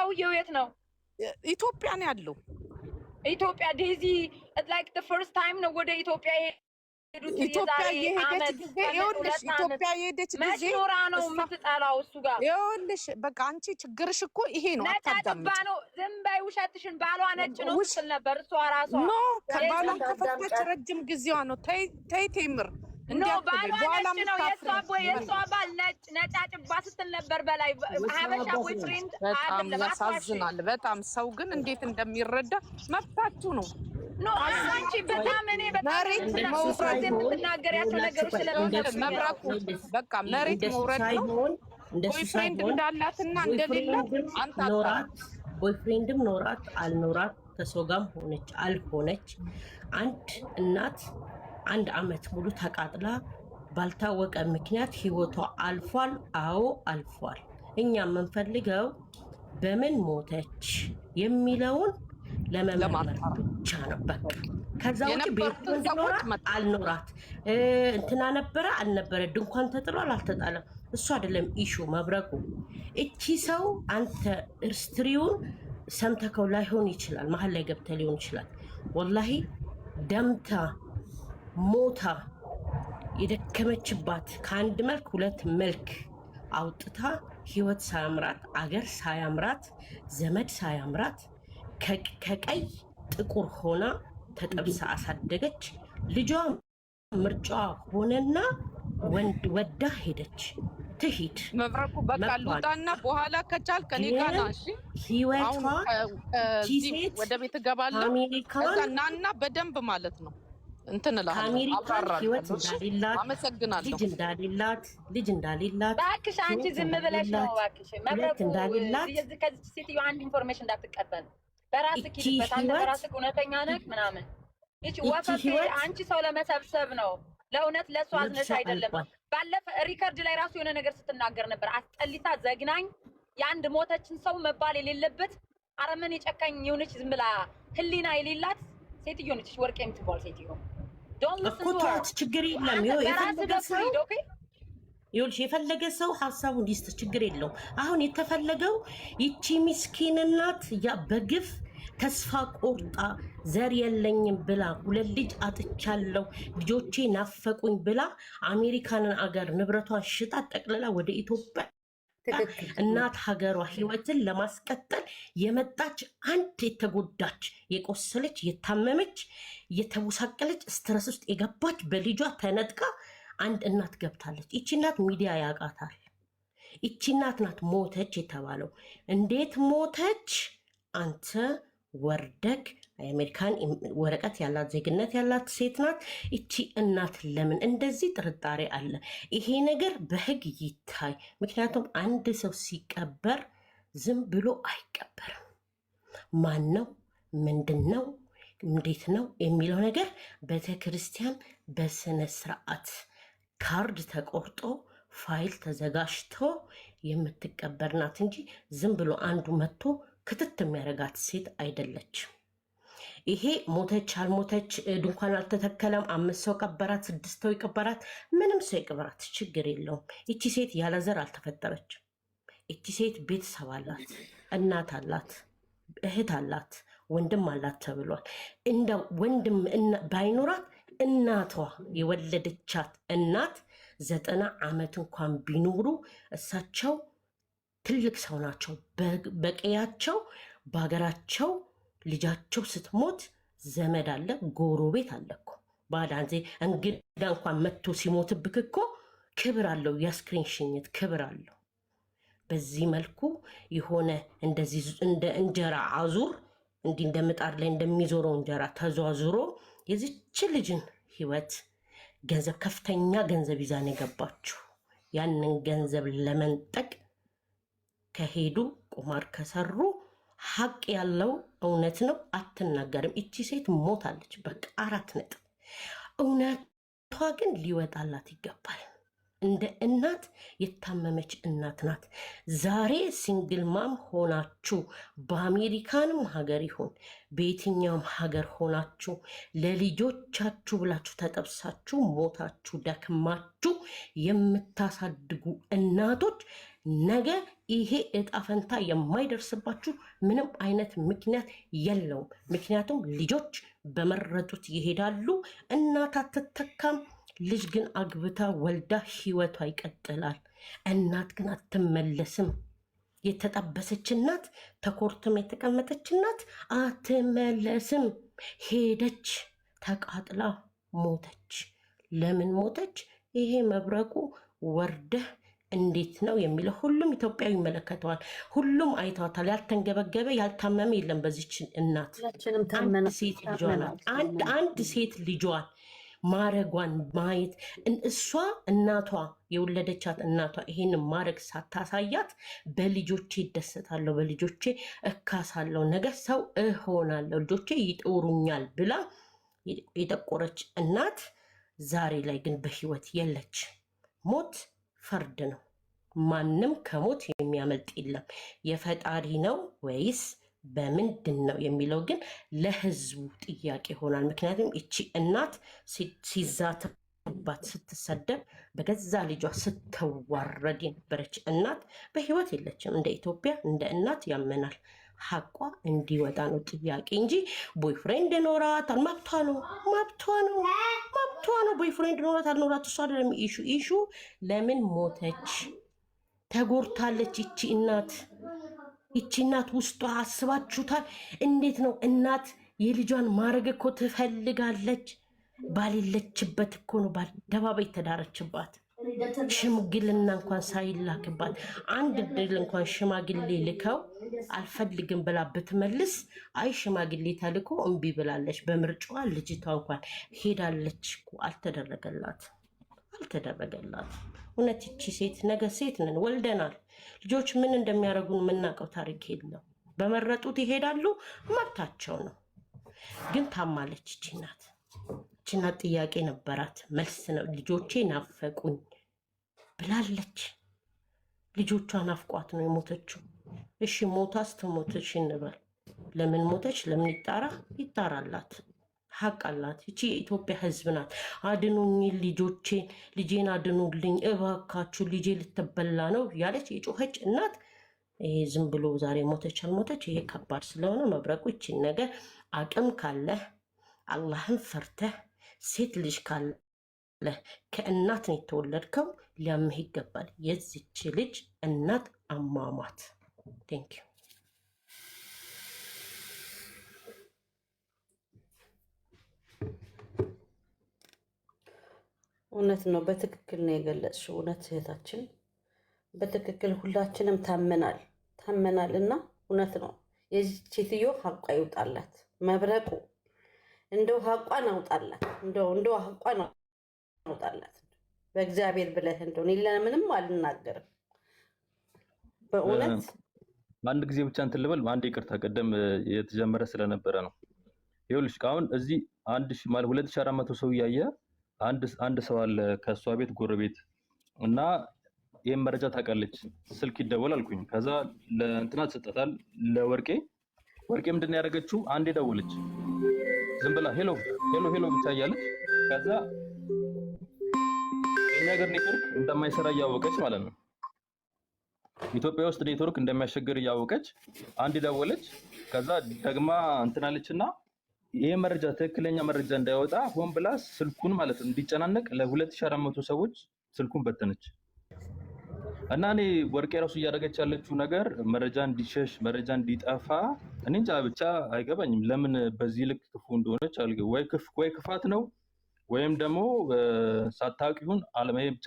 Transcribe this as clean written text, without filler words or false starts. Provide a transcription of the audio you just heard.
ሰውየው የት ነው? ኢትዮጵያ ነው ያለው። ኢትዮጵያ ዴዚ like the first time ነው ወደ ኢትዮጵያ ኢትዮጵያ የሄደች ጊዜ ይኸውልሽ፣ ኢትዮጵያ የሄደች ጊዜ መሽኖራ ነው የምትጣላው እሱ ጋር። ይኸውልሽ በቃ አንቺ ችግርሽ እኮ ይሄ ነው። አታዳምጪ ነው። ዝም በይ ውሸትሽን። ባሏ ነጭ ነው ስትል ነበር እሷ ራሷ። ኖ ከባሏን ከፈታች ረጅም ጊዜዋ ነው። ተይ ቴምር ኖ ባሏ ነጭ ነው። የእሷ ባል ነጫጭባ ስትል ነበር በላይ ሀበሻ ቦይፍሬንድ በጣም ያሳዝናል። በጣም ሰው ግን እንዴት እንደሚረዳ መብታችሁ ነው። ኖ አንቺ በጣም እኔ በጣም መውረድ የምትናገሪያቸው ነገሮች መብራቱ በቃ መሬት መውረድ ነው። ቦይፍሬንድ እንዳላትና እንደሌላት አንተ ቦይፍሬንድም ኖራት አልኖራት ከሰው ጋርም ሆነች አልሆነች አንድ እናት 1 ዓመት ሙሉ ተቃጥላ ባልታወቀ ምክንያት ህይወቷ አልፏል። አዎ አልፏል። እኛ የምንፈልገው በምን ሞተች የሚለውን ለመመርመር ብቻ ነው። በቃ ከዛ ውጪ ቤት ኖራት አልኖራት እንትና ነበረ አልነበረ ድንኳን ተጥሏል አልተጣለም እሱ አይደለም ኢሹ። መብረቁ እቺ ሰው አንተ ስትሪውን ሰምተከው ላይሆን ይችላል፣ መሀል ላይ ገብተ ሊሆን ይችላል። ወላሂ ደምታ ሞታ የደከመችባት ከአንድ መልክ 2 መልክ አውጥታ ህይወት ሳያምራት አገር ሳያምራት ዘመድ ሳያምራት ከቀይ ጥቁር ሆና ተጠብሳ አሳደገች። ልጇ ምርጫዋ ሆነና ወዳ ሄደች። ትሂድ መብረቁ በቃ ልውጣና በኋላ ከቻል ከኔ ጋር ናሽ ህይወቷ ወደ ቤት ገባለሁ። ከዛ ናና በደንብ ማለት ነው እንትንላ አሜሪካን ህይወት እንዳሌላት አመሰግናለሁ። ልጅ እንዳሌላት እባክሽ አንቺ ዝም ብለሽ ነው እባክሽ። መብረቁ ከዚህ ሴትዮ አንድ ኢንፎርሜሽን እንዳትቀበል በራስህ ኪድበት አንተ በራስህ እውነተኛ ነህ ምናምን። እቺ ወፈፌ አንቺ ሰው ለመሰብሰብ ነው ለእውነት ለእሷ አዝነሽ አይደለም። ባለፈ ሪከርድ ላይ ራሱ የሆነ ነገር ስትናገር ነበር። አስጠሊታ ዘግናኝ የአንድ ሞተችን ሰው መባል የሌለበት አረመኔ ጨካኝ የሆነች ዝም ብላ ህሊና የሌላት ሴትዮ ነች። ወርቅ የምትባል ሴትዮ እኮ ችግር የለም። የፈለገ ሰው ሀሳቡን ሊስት ችግር የለውም። አሁን የተፈለገው ይቺ ምስኪን እናት ያ በግፍ ተስፋ ቆርጣ ዘር የለኝም ብላ 2 ልጅ አጥቻለሁ ልጆቼ ናፈቁኝ ብላ አሜሪካንን አገር ንብረቷን ሽጣ ጠቅልላ ወደ ኢትዮጵያ እናት ሀገሯ ህይወትን ለማስቀጠል የመጣች አንድ የተጎዳች የቆሰለች የታመመች የተቦሳቀለች ስትረስ ውስጥ የገባች በልጇ ተነጥቃ አንድ እናት ገብታለች። ይቺ እናት ሚዲያ ያውቃታል። ይቺ እናት ናት ሞተች የተባለው። እንዴት ሞተች? አንተ ወርደክ የአሜሪካን ወረቀት ያላት ዜግነት ያላት ሴት ናት። እቺ እናት ለምን እንደዚህ ጥርጣሬ አለ? ይሄ ነገር በህግ ይታይ። ምክንያቱም አንድ ሰው ሲቀበር ዝም ብሎ አይቀበርም። ማን ነው? ምንድን ነው? እንዴት ነው የሚለው ነገር ቤተክርስቲያን በስነ ስርዓት ካርድ ተቆርጦ ፋይል ተዘጋጅቶ የምትቀበር ናት እንጂ ዝም ብሎ አንዱ መጥቶ ክትት የሚያረጋት ሴት አይደለችም። ይሄ ሞተች አልሞተች ድንኳን አልተተከለም 5 ሰው ቀበራት 6 ሰው ይቀበራት ምንም ሰው ይቀበራት ችግር የለውም። እቺ ሴት ያለ ዘር አልተፈጠረችም። እቺ ሴት ቤተሰብ አላት፣ እናት አላት፣ እህት አላት፣ ወንድም አላት ተብሏል። እንደ ወንድም ባይኖራት እናቷ የወለደቻት እናት 90 ዓመት እንኳን ቢኖሩ እሳቸው ትልቅ ሰው ናቸው። በቀያቸው በሀገራቸው ልጃቸው ስትሞት ዘመድ አለ፣ ጎረቤት አለ እኮ ባዳንዜ እንግዳ እንኳን መጥቶ ሲሞትብክ እኮ ክብር አለው። የአስክሬን ሽኝት ክብር አለው። በዚህ መልኩ የሆነ እንደዚህ እንደ እንጀራ አዙር እንዲህ እንደምጣድ ላይ እንደሚዞረው እንጀራ ተዟዙሮ የዚች ልጅን ህይወት ገንዘብ ከፍተኛ ገንዘብ ይዛን የገባችው ያንን ገንዘብ ለመንጠቅ ከሄዱ ቁማር ከሰሩ ሀቅ ያለው እውነት ነው። አትናገርም። እቺ ሴት ሞታለች። በቃ 4 ነጥብ። እውነቷ ግን ሊወጣላት ይገባል። እንደ እናት የታመመች እናት ናት። ዛሬ ሲንግል ማም ሆናችሁ በአሜሪካንም ሀገር ይሁን በየትኛውም ሀገር ሆናችሁ ለልጆቻችሁ ብላችሁ ተጠብሳችሁ ሞታችሁ ደክማችሁ የምታሳድጉ እናቶች ነገ ይሄ እጣ ፈንታ የማይደርስባችሁ ምንም አይነት ምክንያት የለውም። ምክንያቱም ልጆች በመረጡት ይሄዳሉ። እናት አትተካም። ልጅ ግን አግብታ ወልዳ ህይወቷ ይቀጥላል። እናት ግን አትመለስም። የተጠበሰች እናት ተኮርትም የተቀመጠች እናት አትመለስም። ሄደች፣ ተቃጥላ ሞተች። ለምን ሞተች? ይሄ መብረቁ ወርደህ እንዴት ነው የሚለው ሁሉም ኢትዮጵያዊ ይመለከተዋል። ሁሉም አይተዋታል። ያልተንገበገበ ያልታመመ የለም በዚች እናት። አንድ ሴት ልጇን ማረጓን ማየት እሷ እናቷ የወለደቻት እናቷ ይሄን ማረግ ሳታሳያት በልጆቼ ይደሰታለሁ፣ በልጆቼ እካሳለሁ፣ ነገ ሰው እሆናለሁ፣ ልጆቼ ይጦሩኛል ብላ የጠቆረች እናት ዛሬ ላይ ግን በህይወት የለች። ሞት ፈርድ ነው። ማንም ከሞት የሚያመልጥ የለም። የፈጣሪ ነው ወይስ በምንድን ነው የሚለው ግን ለህዝቡ ጥያቄ ይሆናል። ምክንያቱም እቺ እናት ሲዛትባት ስትሰደብ በገዛ ልጇ ስትዋረድ የነበረች እናት በህይወት የለችም። እንደ ኢትዮጵያ እንደ እናት ያመናል። ሀቋ እንዲወጣ ነው ጥያቄ እንጂ ቦይፍሬንድ ኖራታል መብቷ ነው፣ መብቷ ነው፣ መብቷ ነው። ቦይፍሬንድ ኖራት አልኖራት እሷ አይደለም ኢሹ። ለምን ሞተች? ተጎድታለች ይቺ እናት። ይቺ እናት ውስጧ አስባችሁታል? እንዴት ነው እናት የልጇን ማድረግ እኮ ትፈልጋለች። ባሌለችበት እኮ ነው በአደባባይ ተዳረችባት። ሽምግልና እንኳን ሳይላክባት አንድ ድል እንኳን ሽማግሌ ልከው አልፈልግም ብላ ብትመልስ አይ ሽማግሌ ተልኮ እምቢ ብላለች። በምርጫዋ ልጅቷ እንኳን ሄዳለች እኮ አልተደረገላት። እውነት ይቺ ሴት ነገ ሴት ነን ወልደናል። ልጆች ምን እንደሚያደርጉን የምናውቀው ታሪክ የለም። በመረጡት ይሄዳሉ፣ መብታቸው ነው። ግን ታማለች ይቺ እናት። ይቺ እናት ጥያቄ ነበራት፣ መልስ ነው። ልጆቼ ናፈቁኝ ብላለች። ልጆቿ ናፍቋት ነው የሞተችው። እሺ ሞታስ ትሞትሽ እንበል። ለምን ሞተች? ለምን ይጣራ? ይጣራላት። ሀቅ አላት። ይቺ የኢትዮጵያ ህዝብ ናት። አድኑኝ ልጄን አድኑልኝ እባካችሁ ልጄ ልትበላ ነው ያለች የጮኸች እናት። ይሄ ዝም ብሎ ዛሬ ሞተች አልሞተች ይሄ ከባድ ስለሆነ መብረቁ ይቺን ነገር አቅም ካለህ አላህን ፈርተህ ሴት ልጅ ካለ ከእናት ነው የተወለድከው ሊያምህ ይገባል። የዚች ልጅ እናት አሟሟት። ቴንኪዩ። እውነት ነው። በትክክል ነው የገለጽሽው። እውነት እህታችን፣ በትክክል ሁላችንም ታመናል እና እውነት ነው። የዚህ ሴትዮ ሀቋ ይውጣላት። መብረቁ እንደው ሀቋን አውጣላት። እንደው ሀቋን አውጣላት በእግዚአብሔር ብለህ። እንደው እኔ ለምንም አልናገርም በእውነት። አንድ ጊዜ ብቻ እንትን ልበል። አንድ ይቅርታ፣ ቀደም የተጀመረ ስለነበረ ነው። ይኸውልሽ አሁን እዚህ 2400 ሰው እያየ አንድ ሰው አለ ከሷ ቤት ጎረቤት እና ይሄን መረጃ ታውቃለች። ስልክ ይደወል አልኩኝ። ከዛ ለእንትና ተሰጣታል ለወርቄ ምንድን ነው ያደረገችው? አንዴ ደወለች ዝም ብላ ሄሎ ብቻ እያለች ከዛ የኛ ሀገር ኔትወርክ እንደማይሰራ እያወቀች ማለት ነው፣ ኢትዮጵያ ውስጥ ኔትወርክ እንደሚያስቸግር እያወቀች አንዴ ደወለች። ከዛ ደግማ እንትናለችና ይሄ መረጃ ትክክለኛ መረጃ እንዳይወጣ ሆን ብላ ስልኩን ማለት ነው እንዲጨናነቅ ለ2400 ሰዎች ስልኩን በተነች። እና እኔ ወርቄ ራሱ እያደረገች ያለችው ነገር መረጃ እንዲሸሽ መረጃ እንዲጠፋ እኔ እንጃ ብቻ አይገባኝም። ለምን በዚህ ልክ ክፉ እንደሆነች ወይ ክፋት ነው ወይም ደግሞ ሳታውቅ ይሁን አለመ ብቻ